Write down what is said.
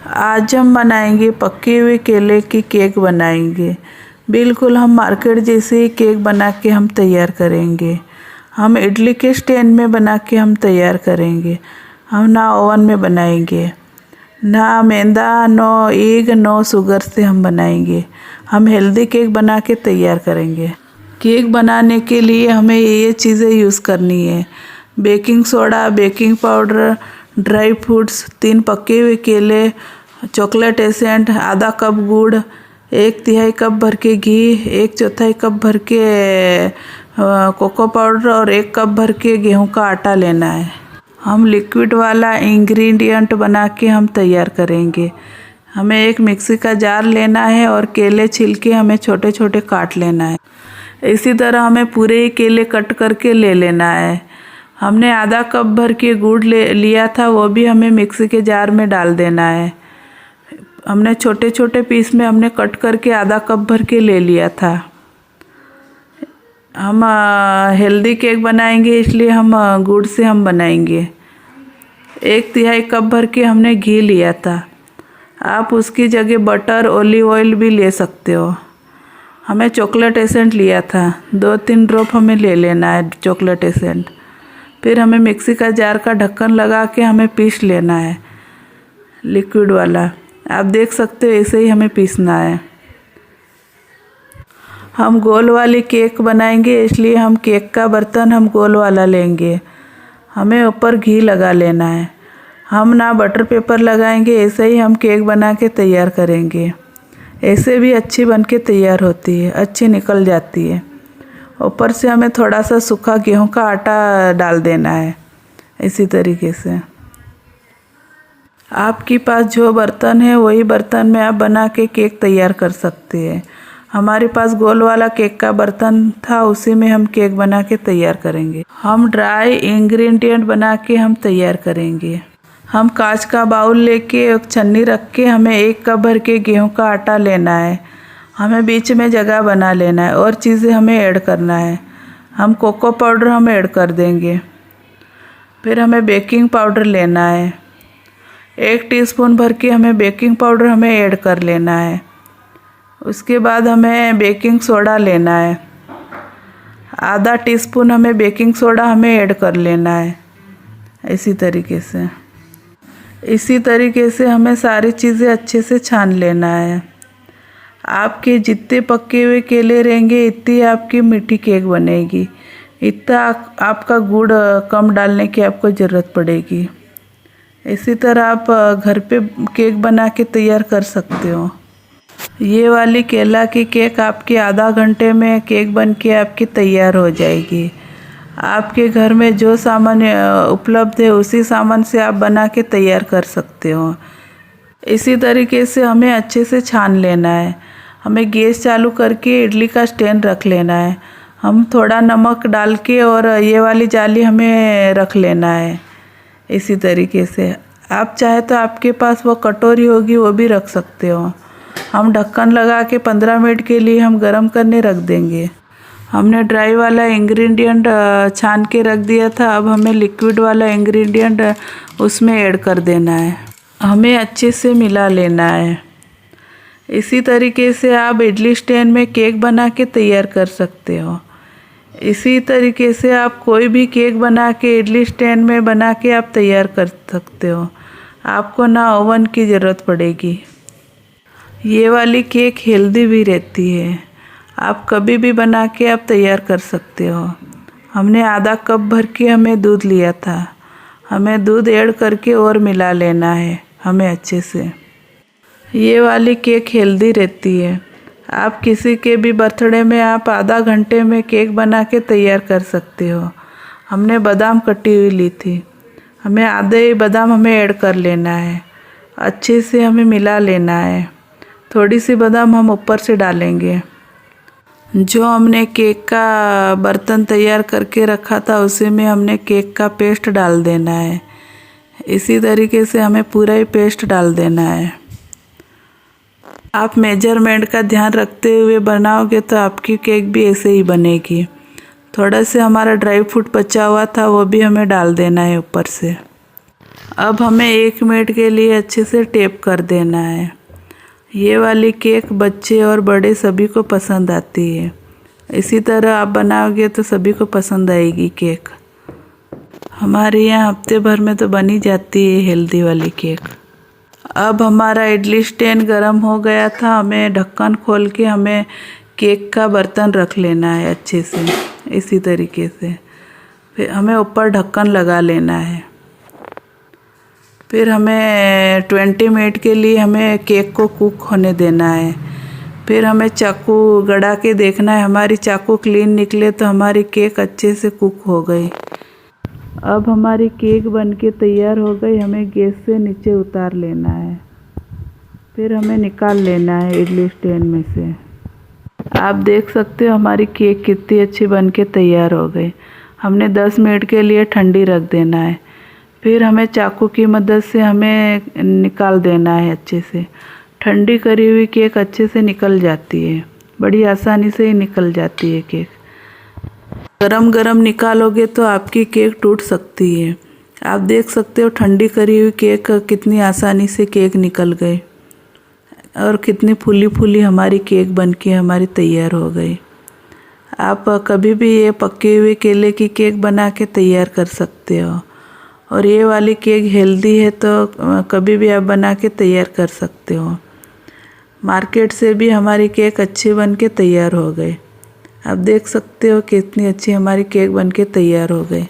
आज हम बनाएंगे पके हुए केले की केक बनाएंगे। बिल्कुल हम मार्केट जैसे ही केक बना के हम तैयार करेंगे। हम इडली के स्टैंड में बना के हम तैयार करेंगे। हम ना ओवन में बनाएंगे, ना मैदा, नो एग, नो शुगर से हम बनाएंगे। हम हेल्दी केक बना के तैयार करेंगे। केक बनाने के लिए हमें ये चीज़ें यूज़ करनी है: baking soda, baking powder, dry fruits, 3 पके हुए केले, चॉकलेट एसेंट, आधा कप गुड़, 1/3 कप भर के घी, 1/4 कप भर के कोको पाउडर और 1 कप भर के गेहूं का आटा लेना है। हम लिक्विड वाला इंग्रेडिएंट बना के हम तैयार करेंगे। हमें एक मिक्सी का जार लेना है और केले छिल के हमें छोटे छोटे काट लेना है। इसी तरह हमें पूरे ही केले कट करके ले लेना है। हमने आधा कप भर के गुड़ लिया था, वो भी हमें मिक्सी के जार में डाल देना है। हमने छोटे छोटे पीस में हमने कट करके आधा कप भर के ले लिया था। हम हेल्दी केक बनाएंगे, इसलिए हम गुड़ से हम बनाएंगे। 1/3 कप भर के हमने घी लिया था। आप उसकी जगह बटर, ऑलिव ऑयल भी ले सकते हो। हमें चॉकलेट एसेंट लिया था, 2-3 ड्रॉप हमें ले लेना है चॉकलेट एसेंट। फिर हमें मिक्सी का जार का ढक्कन लगा के हमें पीस लेना है लिक्विड वाला। आप देख सकते हो ऐसे ही हमें पीसना है। हम गोल वाली केक बनाएंगे, इसलिए हम केक का बर्तन हम गोल वाला लेंगे। हमें ऊपर घी लगा लेना है। हम ना बटर पेपर लगाएंगे, ऐसे ही हम केक बना के तैयार करेंगे। ऐसे भी अच्छी बन के तैयार होती है, अच्छी निकल जाती है। ऊपर से हमें थोड़ा सा सूखा गेहूं का आटा डाल देना है। इसी तरीके से आपके पास जो बर्तन है वही बर्तन में आप बना के केक तैयार कर सकते हैं। हमारे पास गोल वाला केक का बर्तन था, उसी में हम केक बना के तैयार करेंगे। हम ड्राई इंग्रेडिएंट बना के हम तैयार करेंगे। हम कांच का बाउल लेके एक छन्नी रख के हमें 1 कप भर के गेहूं का आटा लेना है। हमें बीच में जगह बना लेना है और चीज़ें हमें ऐड करना है। हम कोको पाउडर हम ऐड कर देंगे। फिर हमें बेकिंग पाउडर लेना है। 1 टीस्पून भर के हमें बेकिंग पाउडर हमें ऐड कर लेना है। उसके बाद हमें बेकिंग सोडा लेना है। आधा टीस्पून हमें बेकिंग सोडा हमें ऐड कर लेना है। इसी तरीके से हमें सारी चीज़ें अच्छे से छान लेना है। आपके जितने पके हुए केले रहेंगे, इतनी आपकी मीठी केक बनेगी। इतना आपका गुड़ कम डालने की आपको ज़रूरत पड़ेगी। इसी तरह आप घर पे केक बना के तैयार कर सकते हो। ये वाली केला की केक आपके आधा घंटे में केक बन के आपकी तैयार हो जाएगी। आपके घर में जो सामान उपलब्ध है उसी सामान से आप बना के तैयार कर सकते हो। इसी तरीके से हमें अच्छे से छान लेना है। हमें गैस चालू करके इडली का स्टैंड रख लेना है। हम थोड़ा नमक डाल के और ये वाली जाली हमें रख लेना है। इसी तरीके से आप चाहे तो आपके पास वो कटोरी होगी, वो भी रख सकते हो। हम ढक्कन लगा के 15 मिनट के लिए हम गरम करने रख देंगे। हमने ड्राई वाला इंग्रेडिएंट छान के रख दिया था। अब हमें लिक्विड वाला इंग्रेडिएंट उसमें ऐड कर देना है। हमें अच्छे से मिला लेना है। इसी तरीके से आप इडली स्टैंड में केक बना के तैयार कर सकते हो। इसी तरीके से आप कोई भी केक बना के इडली स्टैंड में बना के आप तैयार कर सकते हो। आपको ना ओवन की ज़रूरत पड़ेगी। ये वाली केक हेल्दी भी रहती है। आप कभी भी बना के आप तैयार कर सकते हो। हमने आधा कप भर के हमें दूध लिया था। हमें दूध ऐड करके और मिला लेना है हमें अच्छे से। ये वाली केक हेल्दी रहती है। आप किसी के भी बर्थडे में आप आधा घंटे में केक बना के तैयार कर सकते हो। हमने बादाम कटी हुई ली थी। हमें आधे बादाम हमें ऐड कर लेना है। अच्छे से हमें मिला लेना है। थोड़ी सी बादाम हम ऊपर से डालेंगे। जो हमने केक का बर्तन तैयार करके रखा था उसी में हमने केक का पेस्ट डाल देना है। इसी तरीके से हमें पूरा ही पेस्ट डाल देना है। आप मेजरमेंट का ध्यान रखते हुए बनाओगे तो आपकी केक भी ऐसे ही बनेगी। थोड़ा से हमारा ड्राई फ्रूट बचा हुआ था, वो भी हमें डाल देना है ऊपर से। अब हमें 1 मिनट के लिए अच्छे से टेप कर देना है। ये वाली केक बच्चे और बड़े सभी को पसंद आती है। इसी तरह आप बनाओगे तो सभी को पसंद आएगी केक। हमारे यहाँ हफ्ते भर में तो बनी जाती है हेल्दी वाली केक। अब हमारा इडली स्टैंड गरम हो गया था। हमें ढक्कन खोल के हमें केक का बर्तन रख लेना है अच्छे से, इसी तरीके से। फिर हमें ऊपर ढक्कन लगा लेना है। फिर हमें 20 मिनट के लिए हमें केक को कुक होने देना है। फिर हमें चाकू गड़ा के देखना है, हमारी चाकू क्लीन निकले तो हमारी केक अच्छे से कुक हो गई। अब हमारी केक बनके तैयार हो गई। हमें गैस से नीचे उतार लेना है। फिर हमें निकाल लेना है इडली स्टैंड में से। आप देख सकते हो हमारी केक कितनी अच्छी बनके तैयार हो गई। हमने 10 मिनट के लिए ठंडी रख देना है। फिर हमें चाकू की मदद से हमें निकाल देना है अच्छे से। ठंडी करी हुई केक अच्छे से निकल जाती है, बड़ी आसानी से ही निकल जाती है केक। गरम गरम निकालोगे तो आपकी केक टूट सकती है। आप देख सकते हो ठंडी करी हुई केक कितनी आसानी से केक निकल गई और कितनी फूली फूली हमारी केक बनके हमारी तैयार हो गई। आप कभी भी ये पके हुए केले की केक बना के तैयार कर सकते हो। और ये वाली केक हेल्दी है तो कभी भी आप बना के तैयार कर सकते हो। मार्केट से भी हमारी केक अच्छी बन के तैयार हो गई। आप देख सकते हो कितनी अच्छी हमारी केक बन के तैयार हो गई।